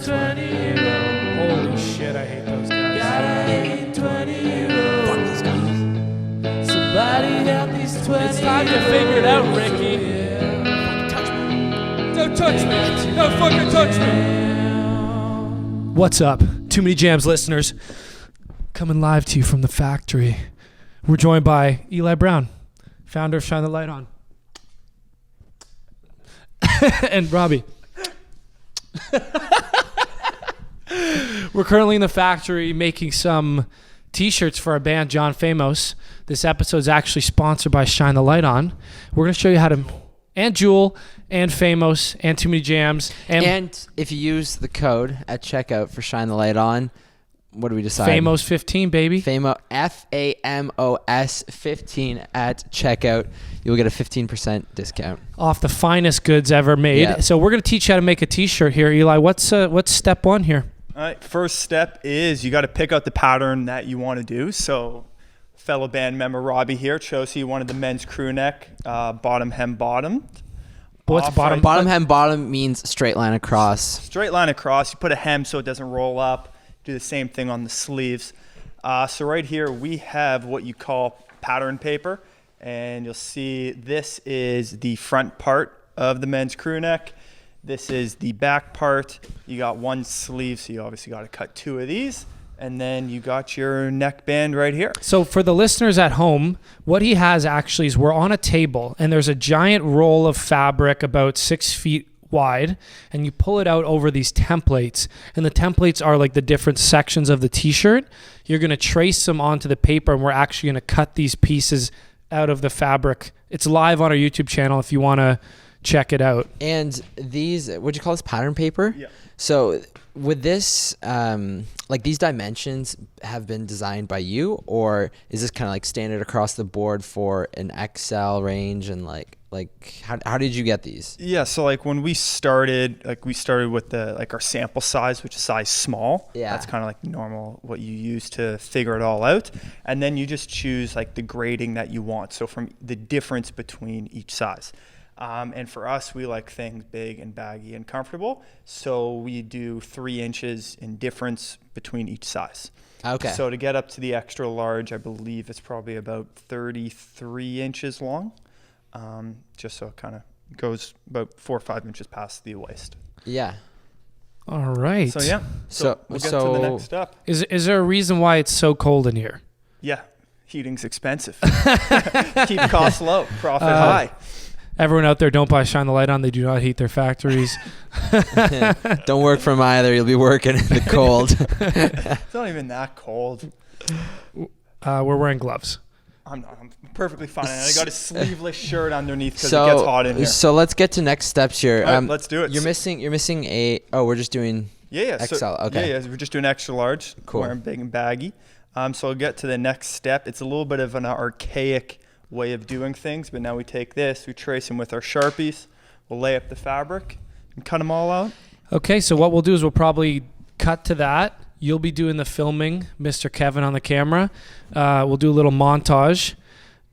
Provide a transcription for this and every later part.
Holy shit, I hate those guys. Fuck these guys. Somebody help these 20. It's time to figure it out, Ricky. Don't touch me. Don't fucking touch me. What's up? Too Many Jams listeners. Coming live to you from the factory. We're joined by Eli Brown, founder of Shine the Light On. And Robbie. We're currently in the factory making some t-shirts for our band John Famos. This episode is actually sponsored by Shine the Light On. We're going to show you how to, and Jewel, and Famos, and Too Many Jams. And if you use the code at checkout for Shine the Light On, what do we decide? Famos 15, baby. Famos, F-A-M-O-S 15 at checkout. You'll get a 15% discount. Off the finest goods ever made. Yeah. So we're going to teach you how to make a t-shirt here, Eli. What's step one here? All right, first step is you got to pick out the pattern that you want to do. So fellow band member Robbie here chose he wanted the men's crew neck, bottom hem bottom. What's bottom? Bottom hem bottom means straight line across. Straight line across. You put a hem so it doesn't roll up. Do the same thing on the sleeves. So right here we have what you call pattern paper, and you'll see this is the front part of the men's crew neck. This is the back part. You got one sleeve, so you obviously got to cut two of these, and then you got your neck band right here. So for the listeners at home, what he has actually is we're on a table, and there's a giant roll of fabric about 6 feet wide, and you pull it out over these templates, and the templates are like the different sections of the t-shirt. You're going to trace them onto the paper, and we're actually going to cut these pieces out of the fabric. It's live on our YouTube channel if you want to check it out. And these, would you call this pattern paper? Yeah. So with this, like these dimensions have been designed by you, or is this kind of like standard across the board for an XL range? And like how did you get these? Yeah, so like when we started with the like our sample size, which is size small. Yeah. That's kind of like normal what you use to figure it all out. And then you just choose like the grading that you want. So from the difference between each size. And for us, we like things big and baggy and comfortable. So we do 3 inches in difference between each size. Okay. So to get up to the extra large, I believe it's probably about 33 inches long. Just so it kind of goes about 4 or 5 inches past the waist. Yeah. All right. So yeah. So we'll get to the next step. Is there a reason why it's so cold in here? Yeah. Heating's expensive. Keep costs low, profit high. Everyone out there, don't buy Shine the Light On. They do not heat their factories. Don't work from either. You'll be working in the cold. It's not even that cold. We're wearing gloves. I'm perfectly fine. And I got a sleeveless shirt underneath because it gets hot in here. So let's get to next steps here. All right, let's do it. You're missing a. Oh, we're just doing. Yeah. XL. So, Okay. Yeah. We're just doing extra large. Cool. Wearing big and baggy. So I'll get to the next step. It's a little bit of an archaic way of doing things, but now we take this, we trace them with our Sharpies, we'll lay up the fabric and cut them all out. Okay, so what we'll do is we'll probably cut to that. You'll be doing the filming, Mr. Kevin on the camera. We'll do a little montage.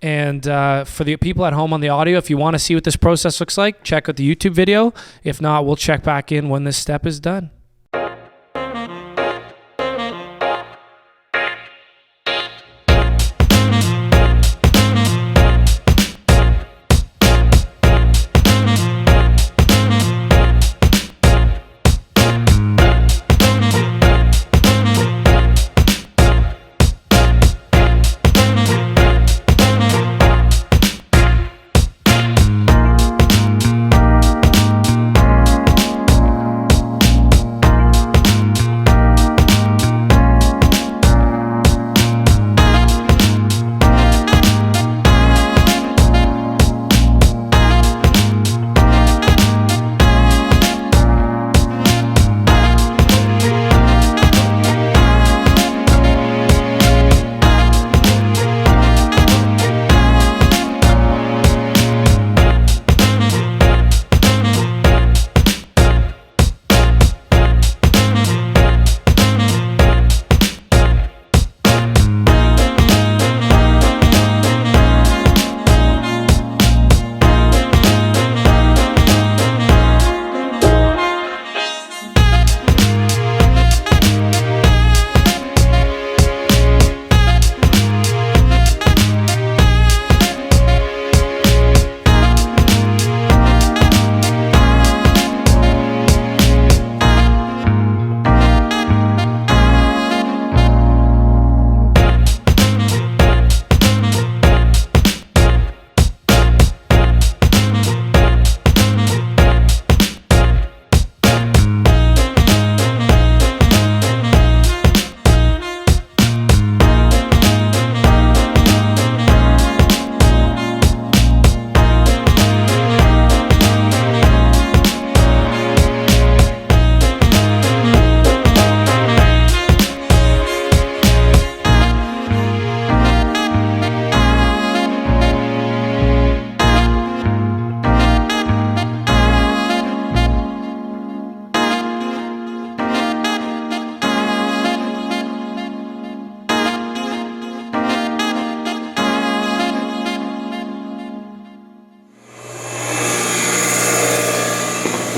And for the people at home on the audio, if you want to see what this process looks like, check out the YouTube video. If not, we'll check back in when this step is done.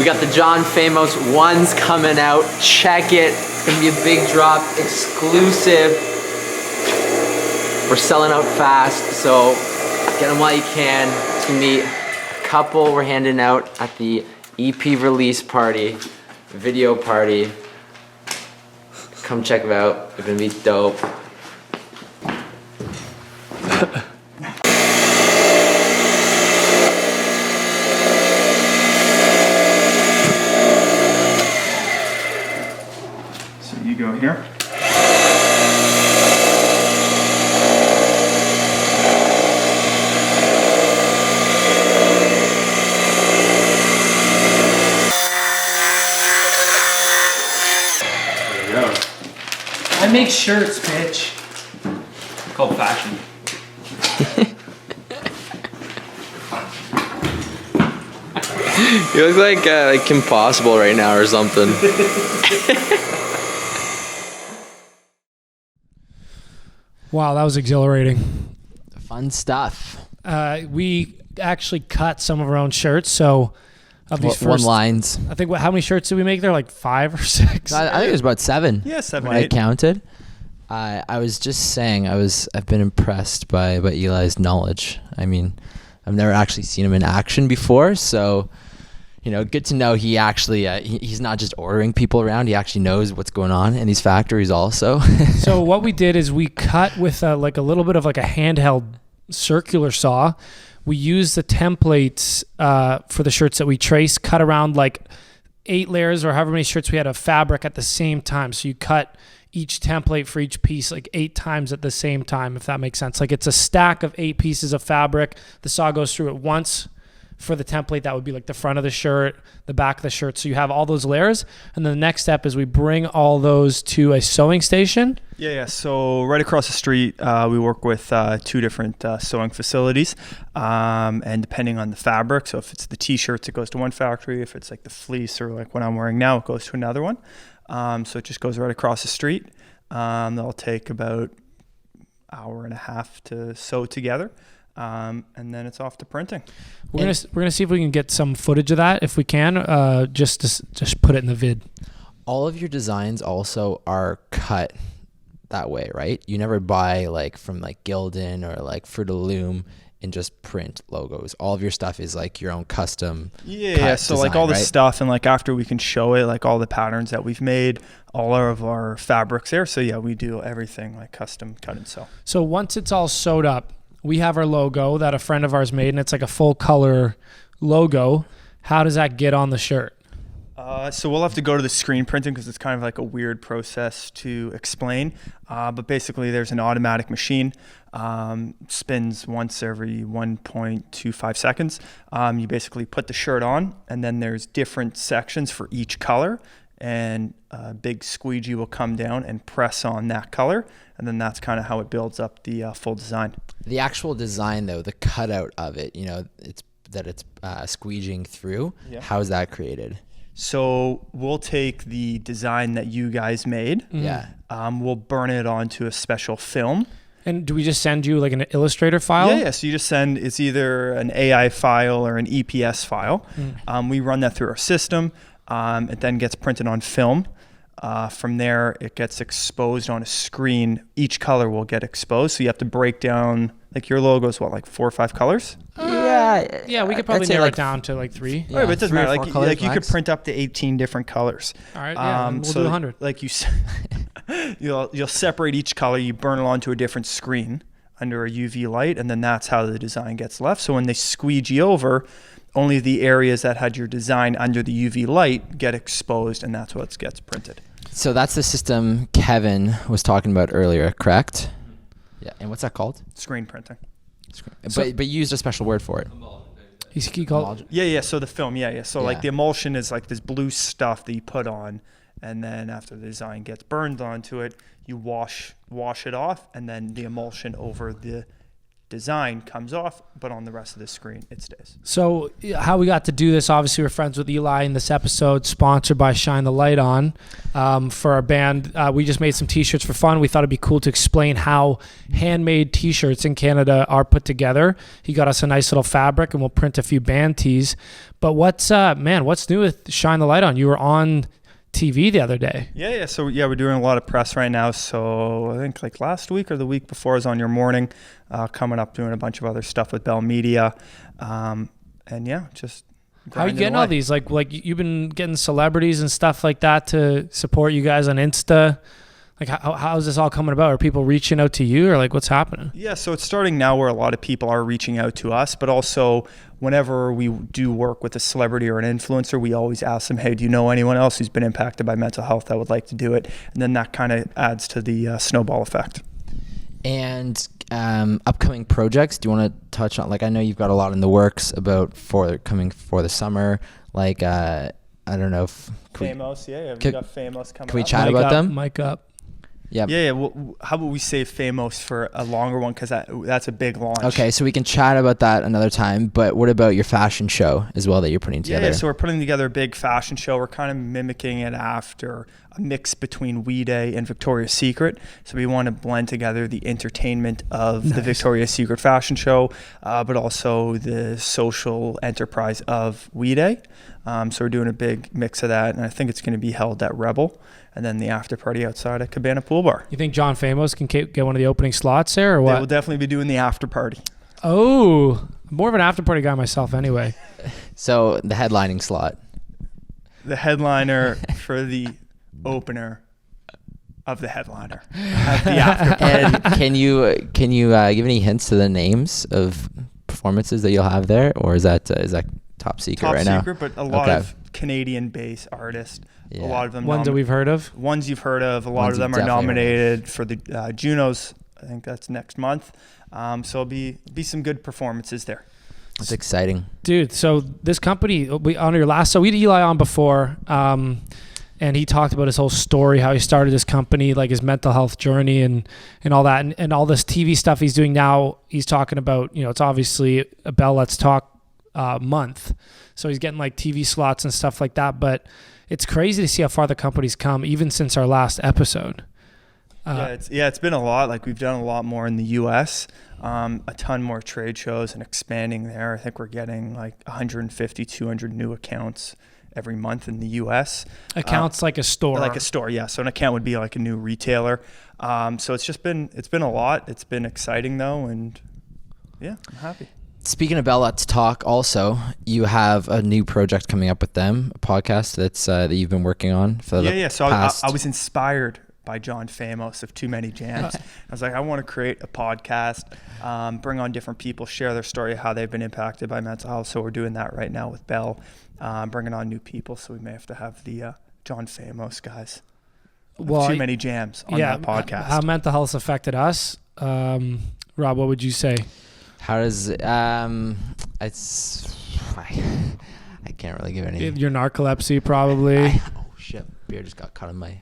got the John Famos ones coming out. Check it. It's gonna be a big drop, exclusive. We're selling out fast, so get them while you can. It's gonna be a couple we're handing out at the EP release party, video party. Come check them out. They're gonna be dope. So you go here. I make shirts, bitch. It's called fashion. You look like Kim Possible right now or something. Wow, that was exhilarating. Fun stuff. We actually cut some of our own shirts, so of these One first lines. I think how many shirts did we make there? Like 5 or 6. I think it was about 7. Yeah, 7, when I 8. counted. I was just saying I've been impressed by Eli's knowledge. I mean, I've never actually seen him in action before, so good to know he actually he's not just ordering people around. He actually knows what's going on in these factories also. So what we did is we cut with a little bit of a handheld circular saw. We used the templates for the shirts that we traced, cut around 8 layers or however many shirts we had of fabric at the same time. So you cut each template for each piece 8 times at the same time, if that makes sense. It's a stack of 8 pieces of fabric. The saw goes through it once. For the template, that would be the front of the shirt, the back of the shirt. So you have all those layers. And then the next step is we bring all those to a sewing station. Yeah. So right across the street, we work with 2 different sewing facilities. And depending on the fabric, so if it's the t-shirts, it goes to one factory. If it's the fleece or what I'm wearing now, it goes to another one. So it just goes right across the street. They'll take about an hour and a half to sew together. And then it's off to printing. We're gonna see if we can get some footage of that if we can. Just put it in the vid. All of your designs also are cut that way, right? You never buy from Gildan or Fruit of the Loom and just print logos. All of your stuff is your own custom. Yeah. So design, all the right? stuff and after we can show it, all the patterns that we've made, all of our fabrics there. So yeah, we do everything custom cut and sew. So once it's all sewed up, we have our logo that a friend of ours made, and it's a full color logo. How does that get on the shirt? So we'll have to go to the screen printing because it's kind of a weird process to explain. But basically, there's an automatic machine, spins once every 1.25 seconds. You basically put the shirt on, and then there's different sections for each color. And a big squeegee will come down and press on that color. And then that's kind of how it builds up the full design. The actual design, though, the cutout of it, it's squeegeeing through. Yeah. How is that created? So we'll take the design that you guys made. Yeah. We'll burn it onto a special film. And do we just send you an Illustrator file? Yeah. So you just send, it's either an AI file or an EPS file. We run that through our system. It then gets printed on film. From there, it gets exposed on a screen. Each color will get exposed. So you have to break down, your logo is 4 or 5 colors? Yeah, we could probably narrow it down to 3. Yeah, but it doesn't 3 or matter. 4 colors You could max. print up to 18 different colors. All right, yeah, we'll do 100. You'll separate each color. You burn it onto a different screen under a UV light, and then that's how the design gets left. So when they squeegee over, only the areas that had your design under the UV light get exposed, and that's what gets printed. So that's the system Kevin was talking about earlier, correct? Yeah. And what's that called? Screen printing. But you used a special word for it. He called. Yeah. So the film, yeah. So Yeah. the emulsion is this blue stuff that you put on, and then after the design gets burned onto it, you wash it off, and then the emulsion over the design comes off, but on the rest of the screen, it stays. So how we got to do this, obviously we're friends with Eli in this episode, sponsored by Shine the Light On. For our band, we just made some t-shirts for fun. We thought it'd be cool to explain how handmade t-shirts in Canada are put together. He got us a nice little fabric, and we'll print a few band tees. But what's new with Shine the Light On? You were on TV the other day. Yeah. So we're doing a lot of press right now. So I think like last week or the week before I was on Your Morning, coming up doing a bunch of other stuff with Bell Media, and just. How are you getting all these? Like you've been getting celebrities and stuff like that to support you guys on Insta. Like how is this all coming about? Are people reaching out to you, or like what's happening? Yeah, so it's starting now where a lot of people are reaching out to us, but also whenever we do work with a celebrity or an influencer, we always ask them, hey, do you know anyone else who's been impacted by mental health that would like to do it? And then that kind of adds to the snowball effect. And upcoming projects, do you want to touch on, like, I know you've got a lot in the works coming for the summer, like, I don't know if... Famos, we got Famos coming up. Can we chat about them? Mic up. Yeah. Well, how about we save Famos for a longer one, because that's a big launch. Okay, so we can chat about that another time, but what about your fashion show as well that you're putting together? Yeah, so we're putting together a big fashion show. We're kind of mimicking it after a mix between We Day and Victoria's Secret. So we want to blend together the entertainment of the Victoria's Secret fashion show, but also the social enterprise of We Day. So we're doing a big mix of that, and I think it's going to be held at Rebel, and then the after party outside at Cabana Pool Bar. You think John Famos can get one of the opening slots there, or what? They will definitely be doing the after party. Oh, I'm more of an after party guy myself anyway. So the headlining slot. The headliner for the opener of the headliner at the after party. And can you give any hints to the names of performances that you'll have there, or is that top secret right now? Top secret, but a lot of Canadian-based artists. Yeah. A lot of them Ones that we've heard of. Ones you've heard of. A lot of them are nominated for the Junos. I think that's next month. So it'll be some good performances there. That's exciting, dude. So this company, we had Eli on before, and he talked about his whole story, how he started his company, like his mental health journey and all that, and all this TV stuff he's doing now. He's talking about, it's obviously a Bell Let's Talk month, so he's getting like TV slots and stuff like that. But it's crazy to see how far the company's come, even since our last episode. It's been a lot. Like, we've done a lot more in the U.S., a ton more trade shows and expanding there. I think we're getting like 150, 200 new accounts every month in the U.S. Accounts like a store. Like a store, yeah. So an account would be like a new retailer. So it's been a lot. It's been exciting though, and yeah, I'm happy. Speaking of Bell Let's Talk, also, you have a new project coming up with them, a podcast that you've been working on for the past. So I was inspired by John Famos of Too Many Jams. I was like, I want to create a podcast, bring on different people, share their story, how they've been impacted by mental health. So we're doing that right now with Bell, bringing on new people. So we may have to have the John Famos guys. Too Many Jams on that podcast. How mental health affected us. Rob, what would you say? How does I can't really give any. Your narcolepsy, probably. Oh shit! Beer just got caught on my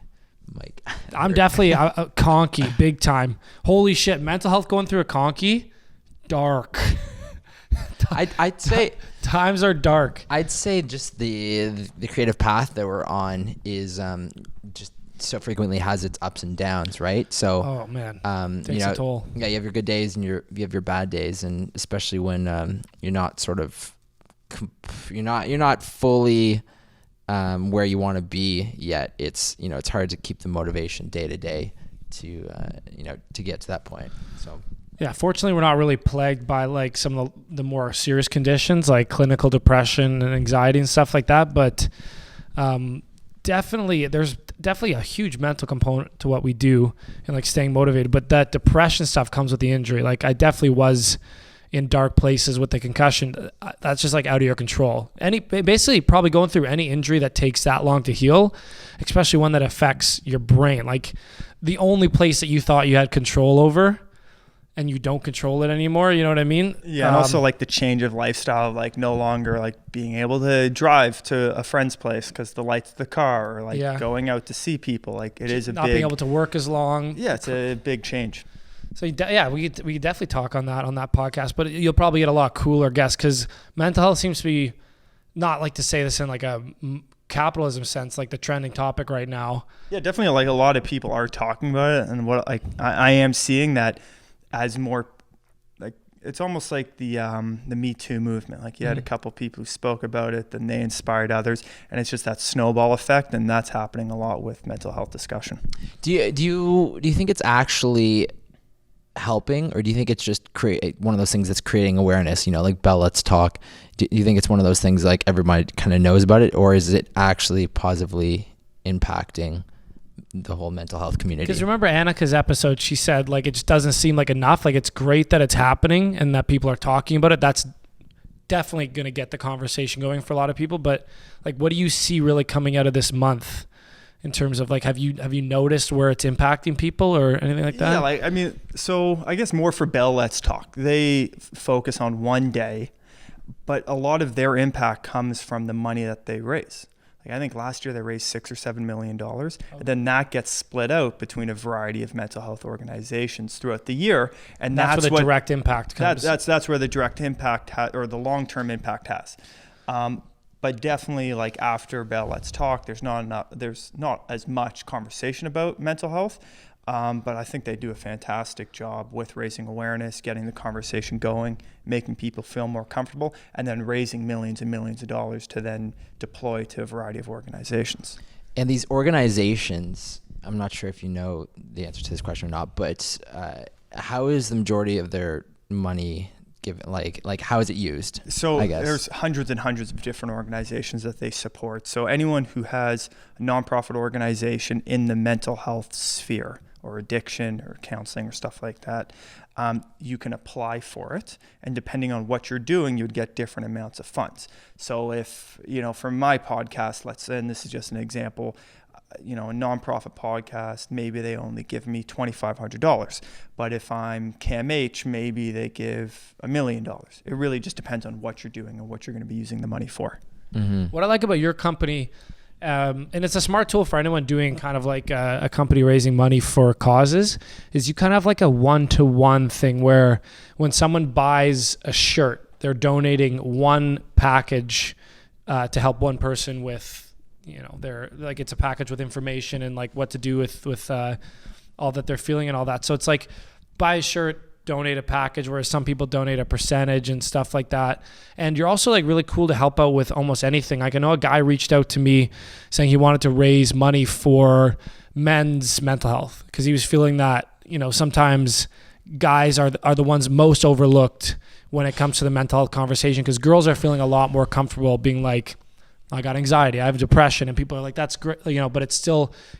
mic. I'm definitely a conky, big time. Holy shit! Mental health going through a conky, dark. I'd say times are dark. I'd say just the creative path that we're on is just so frequently has its ups and downs, right? So, oh man, takes a toll. Yeah, you have your good days and you have your bad days, and especially when you're not fully where you want to be yet. It's it's hard to keep the motivation day to day to get to that point. So. Yeah, fortunately, we're not really plagued by like some of the more serious conditions like clinical depression and anxiety and stuff like that. But there's definitely a huge mental component to what we do and like staying motivated. But that depression stuff comes with the injury. Like, I definitely was in dark places with the concussion. That's just like out of your control. Basically probably going through any injury that takes that long to heal, especially one that affects your brain. Like, the only place that you thought you had control over, and you don't control it anymore. You know what I mean? Yeah. And also like the change of lifestyle, like no longer like being able to drive to a friend's place because the lights of the car, or like going out to see people. Like, it is not being able to work as long. Yeah. It's a big change. So we could definitely talk on that podcast, but you'll probably get a lot cooler guests because mental health seems to be, not like to say this in like a capitalism sense, like the trending topic right now. Yeah, definitely. Like a lot of people are talking about it, and what I am seeing that as more, like it's almost like the Me Too movement. Like you had a couple people who spoke about it, then they inspired others, and it's just that snowball effect, and that's happening a lot with mental health discussion. Do you think it's actually helping, or do you think it's just one of those things that's creating awareness, like Bell Let's Talk? Do you think it's one of those things like everybody kind of knows about it, or is it actually positively impacting the whole mental health community? Because remember Annika's episode, she said like it just doesn't seem like enough. Like it's great that it's happening and that people are talking about it. That's definitely going to get the conversation going for a lot of people. But like, what do you see really coming out of this month in terms of like, have you noticed where it's impacting people or anything like that? Yeah, so I guess more for Bell Let's Talk. They focus on one day, but a lot of their impact comes from the money that they raise. Like I think last year they raised $6 or $7 million, and then that gets split out between a variety of mental health organizations throughout the year, and that's where the direct impact comes. That's where the direct impact or the long-term impact has. But definitely, like after Bell Let's Talk, there's not as much conversation about mental health. But I think they do a fantastic job with raising awareness, getting the conversation going, making people feel more comfortable, and then raising millions and millions of dollars to then deploy to a variety of organizations. And these organizations, I'm not sure if you know the answer to this question or not, but how is the majority of their money given? Like how is it used? So I guess there's hundreds and hundreds of different organizations that they support. So anyone who has a nonprofit organization in the mental health sphere, or addiction or counseling or stuff like that, you can apply for it. And depending on what you're doing, you'd get different amounts of funds. So if, for my podcast, let's say, and this is just an example, a nonprofit podcast, maybe they only give me $2,500. But if I'm CAMH, maybe they give $1 million. It really just depends on what you're doing and what you're going to be using the money for. Mm-hmm. What I like about your company, and it's a smart tool for anyone doing kind of like a company raising money for causes, is you kind of have like a one-to-one thing where when someone buys a shirt, they're donating one package to help one person with, their, like it's a package with information and like what to do with all that they're feeling and all that. So it's like buy a shirt, donate a package, whereas some people donate a percentage and stuff like that. And you're also like really cool to help out with almost anything. Like I know a guy reached out to me saying he wanted to raise money for men's mental health because he was feeling that, sometimes guys are the ones most overlooked when it comes to the mental health conversation, because girls are feeling a lot more comfortable being like, I got anxiety, I have depression, and people are like, that's great, but it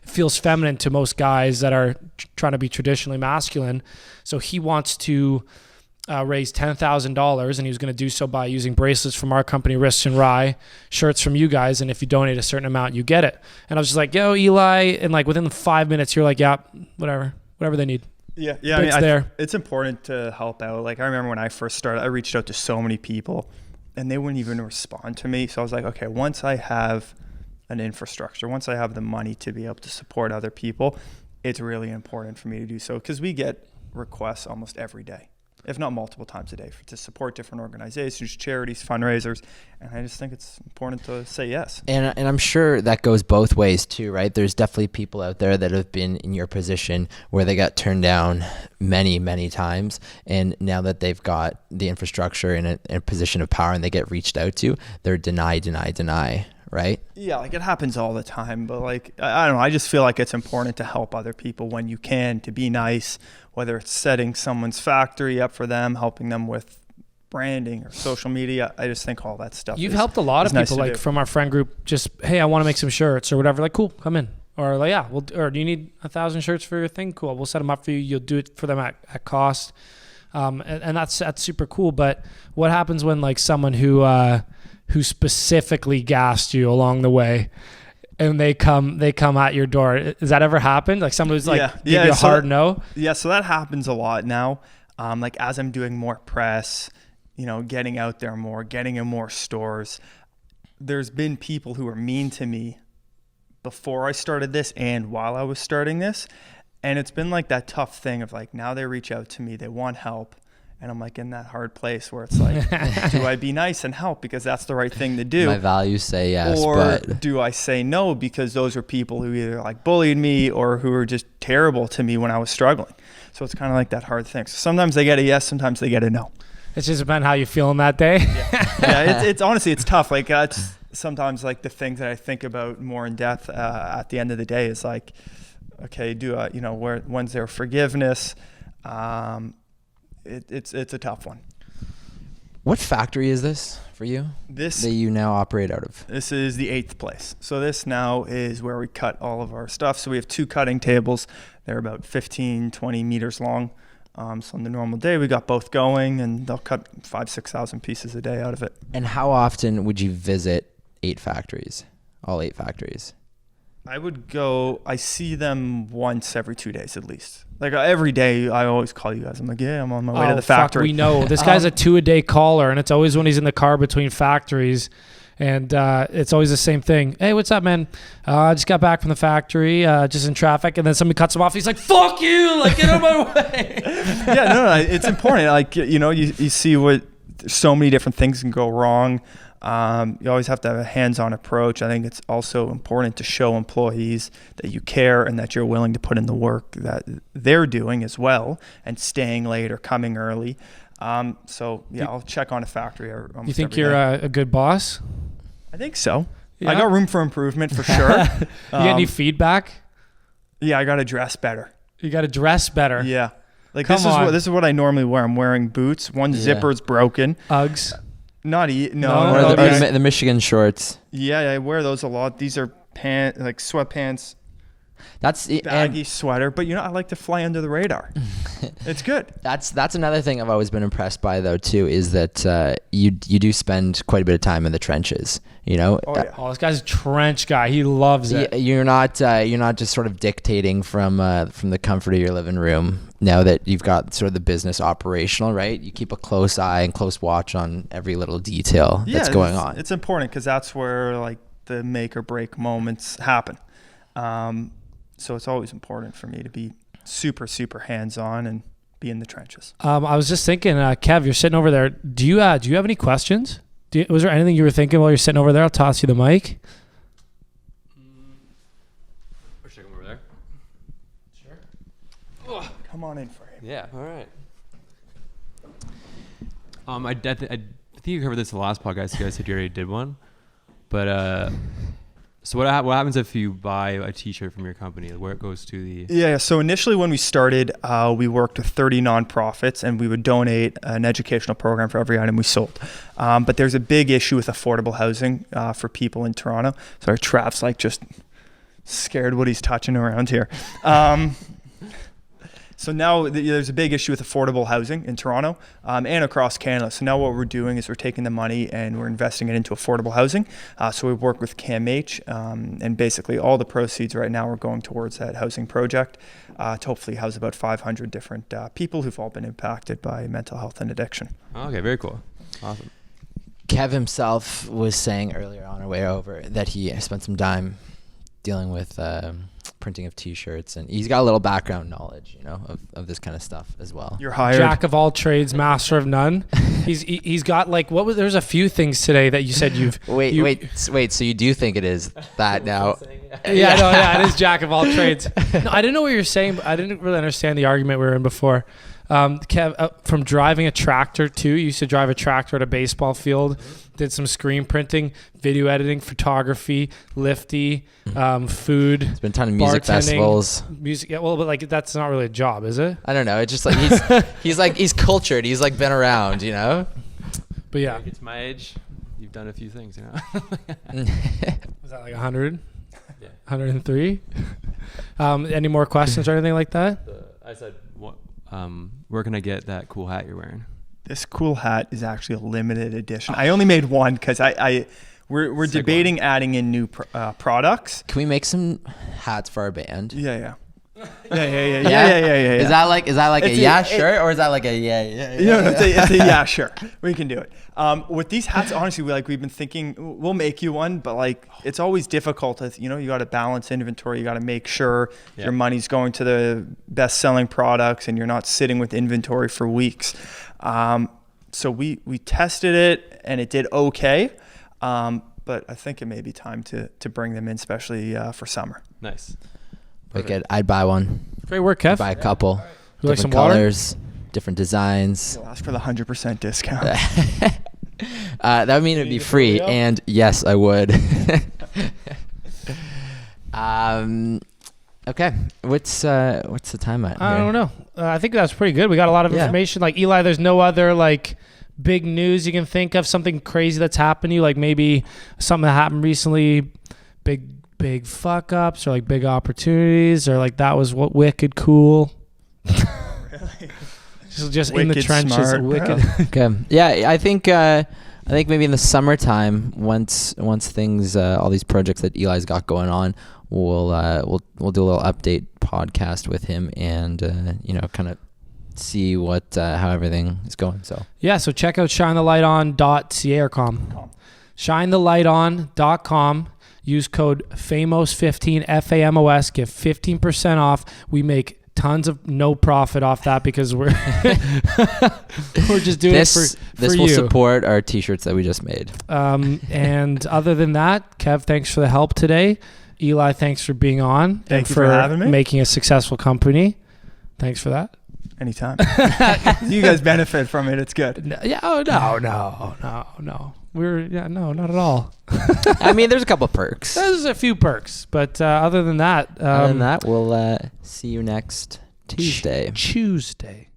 feels feminine to most guys that are trying to be traditionally masculine. So he wants to raise $10,000, and he was going to do so by using bracelets from our company, Wrists and Rye, shirts from you guys, and if you donate a certain amount, you get it. And I was just like, yo, Eli, and like within 5 minutes, you're like, yeah, whatever they need. Yeah. It's important to help out. Like I remember when I first started, I reached out to so many people, and they wouldn't even respond to me. So I was like, okay, once I have an infrastructure, once I have the money to be able to support other people, it's really important for me to do so, because we get requests almost every day, if not multiple times a day, to support different organizations, charities, fundraisers. And I just think it's important to say yes. And I'm sure that goes both ways too, right? There's definitely people out there that have been in your position where they got turned down many, many times. And now that they've got the infrastructure in a position of power and they get reached out to, they're deny, right? Yeah, like it happens all the time. But like, I don't know, I just feel like it's important to help other people when you can, to be nice, whether it's setting someone's factory up for them, helping them with branding or social media. I just think all that stuff. You've helped a lot of nice people, like from our friend group, just, hey, I want to make some shirts or whatever. Like, cool, come in. Or like, yeah, or do you need 1,000 shirts for your thing? Cool, we'll set them up for you. You'll do it for them at cost. And that's super cool. But what happens when like someone who specifically gassed you along the way, and they come at your door? Has that ever happened? Like someone who's like, give you a hard no? Yeah, so that happens a lot now. Like as I'm doing more press, getting out there more, getting in more stores, there's been people who are mean to me before I started this and while I was starting this. And it's been like that tough thing of like, now they reach out to me, they want help. And I'm like in that hard place where it's like, do I be nice and help because that's the right thing to do? My values say yes, or but do I say no because those are people who either like bullied me or who were just terrible to me when I was struggling. So it's kind of like that hard thing. So sometimes they get a yes, sometimes they get a no. It's just about how you feeling that day. Yeah, it's honestly, it's tough. Like it's sometimes like the things that I think about more in depth at the end of the day is like, okay, when's there forgiveness? It's a tough one. What factory is this for you that you now operate out of? This is the 8th place. So this now is where we cut all of our stuff. So we have 2 cutting tables. They're about 15, 20 meters long. So on the normal day, we got both going, and they'll cut 5,000-6,000 pieces a day out of it. And how often would you visit 8 factories, all 8 factories? I see them once every 2 days at least. Like every day, I always call you guys. I'm like, yeah, I'm on my way to the factory. We know. This guy's a 2-a-day caller, and it's always when he's in the car between factories. And it's always the same thing. Hey, what's up, man? I just got back from the factory, just in traffic. And then somebody cuts him off. He's like, fuck you. Like, get out of my way. Yeah, no, it's important. Like, you see so many different things can go wrong. You always have to have a hands-on approach. I think it's also important to show employees that you care and that you're willing to put in the work that they're doing as well and staying late or coming early. I'll check on a factory almost You think every you're day. a good boss? I think so. Yeah? I got room for improvement for sure. You get any feedback? Yeah, I got to dress better. You got to dress better. Yeah. Like Come on. this is what I normally wear. I'm wearing boots. One zipper's broken. Uggs. No. Or the Michigan shorts. Yeah, I wear those a lot. These are like sweatpants. That's baggy sweater, but I like to fly under the radar. It's good. That's another thing I've always been impressed by though too, is that you do spend quite a bit of time in the trenches. Oh, yeah. Oh, this guy's a trench guy. He loves it. You're not just sort of dictating from the comfort of your living room. Now that you've got sort of the business operational, right? You keep a close eye and close watch on every little detail that's going on. It's important because that's where like the make or break moments happen. So it's always important for me to be super, super hands-on and be in the trenches. I was just thinking, Kev, you're sitting over there. Do you have any questions? Was there anything you were thinking while you're sitting over there? I'll toss you the mic. Or should I come over there? Sure. Come on in for him. Yeah. All right. I think you covered this in the last podcast. You guys said you already did one, but so what happens if you buy a T-shirt from your company? Where it goes to the? Yeah. So initially, when we started, we worked with 30 nonprofits, and we would donate an educational program for every item we sold. But there's a big issue with affordable housing for people in Toronto. Sorry, Trav's like just scared what he's touching around here. So now there's a big issue with affordable housing in Toronto and across Canada. So now what we're doing is we're taking the money and we're investing it into affordable housing. So we work with CAMH and basically all the proceeds right now are going towards that housing project to hopefully house about 500 different people who've all been impacted by mental health and addiction. Oh, okay, very cool. Awesome. Kev himself was saying earlier on our way over that he spent some time dealing with printing of T-shirts, and he's got a little background knowledge, of this kind of stuff as well. You're hired. Jack of all trades, master of none. He's got like there's a few things today that you said you've. Wait. So you do think it is that now? Yeah, it is Jack of all trades. No, I didn't know what you were saying. But I didn't really understand the argument we were in before. Kev, from driving a tractor too, you used to drive a tractor at a baseball field, did some screen printing, video editing, photography, lifty, food. It's been a ton of music festivals. Music, yeah, well, but like that's not really a job, is it? I don't know. It's just like he's cultured. He's like been around, But yeah, it's my age. You've done a few things, Was that like 100? Yeah. 103? Any more questions or anything like that? I said, what? Where can I get that cool hat you're wearing? This cool hat is actually a limited edition. I only made one because we're debating adding in new products. Can we make some hats for our band? Yeah. Yeah. Is that like It's a a- sure, or is that like a yeah? No, it's a yeah, sure. We can do it. With these hats, honestly, we've been thinking we'll make you one, but like it's always difficult. You got to balance inventory. You got to make sure your money's going to the best selling products, and you're not sitting with inventory for weeks. So we tested it, and it did okay. But I think it may be time to bring them in, especially for summer. Nice. Wicked. I'd buy one. Great work, Kev. I'd buy a couple. Would you like Different some water? colors, different designs. We'll ask for the 100% discount. That would mean it'd be free, and yes, I would. Okay, what's the time at? I here? don't know. I think that's pretty good. We got a lot of information. Like Eli, there's no other like big news you can think of, something crazy that's happened to you, like maybe something that happened recently, big fuck ups, or like big opportunities, or like that was what wicked cool. Really? Just in the Wicked trenches. smart, Wicked. Okay. Yeah, I think maybe in the summertime, once things, all these projects that Eli's got going on, we'll do a little update podcast with him, and kind of see how everything is going. So Yeah, so check out shinethelighton.ca or com. Shinethelighton.com. Use code FAMOS15, F-A-M-O-S, get 15% off. We make tons of no profit off that because we're we're just doing it for this you. will support our t-shirts that we just made. And other than that, Kev, thanks for the help today. Eli, thanks for being on. Thank and you for having me. making a successful company. Thanks for that. Anytime. You guys benefit from it. It's good. Yeah. Oh, no. No, not at all. I mean, there's a couple perks. There's a few perks, but other than that, We'll see you next Tuesday. Tuesday.